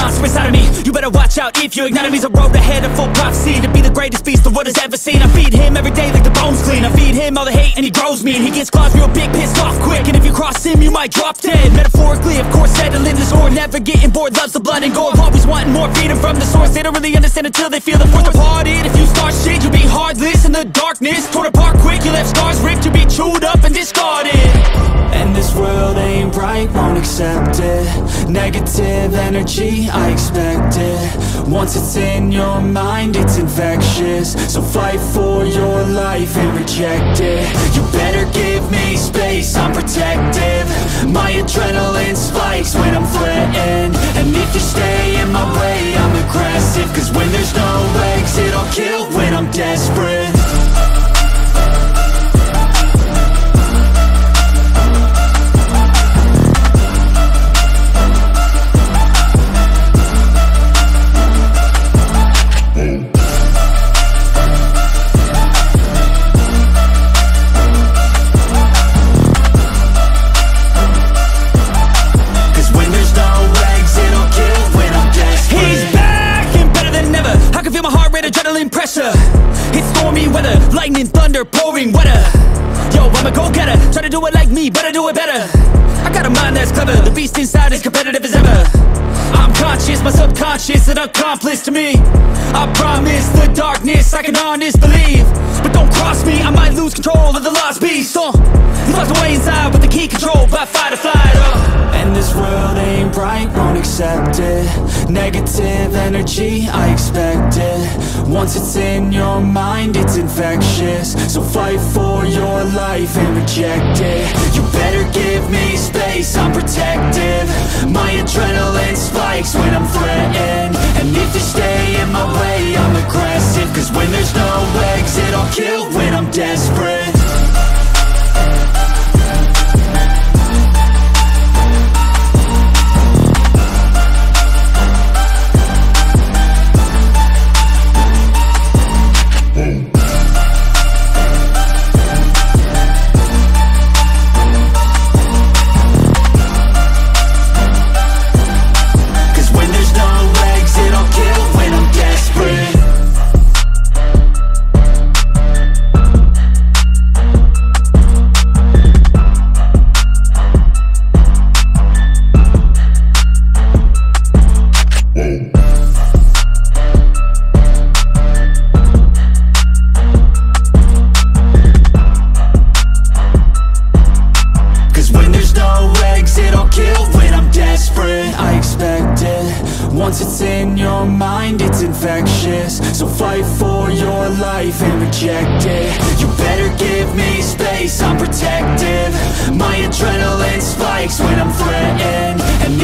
monster inside of me. You better watch out if you ignite me's a road ahead of full prophecy. To be the greatest beast the world has ever seen. I feed him every day like the bones clean. I feed him all the hate and he grows me. And he gets claws real big, pissed off quick. And if you cross him you might drop dead. Metaphorically of course settling the score. Never getting bored, loves the blood and gore. Always wanting more, feeding from the source. They don't really understand until they feel the force. Departed, if you start shit you'll be heartless in the darkness. Torn apart quick, you left scars ripped. You'll be chewed up and discarded. And this world ain't right, won't accept it. Negative energy, I expect it. Once it's in your mind, it's infectious. So fight for your life and reject it. You better give me space, I'm protective. My adrenaline spikes when I'm threatened. And if you stay in my way, I'm aggressive. Cause when there's no exit, I'll kill when I'm desperate. Pressure, it's stormy weather, lightning, thunder, pouring weather. Yo, I'm a go-getter, try to do it like me, but I do it better. I got a mind that's clever, the beast inside is competitive as ever. I'm conscious, my subconscious an accomplice to me. I promise the darkness I can honest believe. But don't cross me, I might lose control of the lost beast. He's locked away inside with the key controlled by fight or flight. And this world ain't right, won't accept it. Negative energy, I expect it. Once it's in your mind, it's infectious. So fight for your life and reject it. You better give me space, I'm protective. My adrenaline spikes when I'm threatened. And if you stay in my way, I'm aggressive. Cause when there's no exit, I'll kill when I'm desperate. Once it's in your mind, it's infectious. So fight for your life and reject it. You better give me space, I'm protective. My adrenaline spikes when I'm threatened. And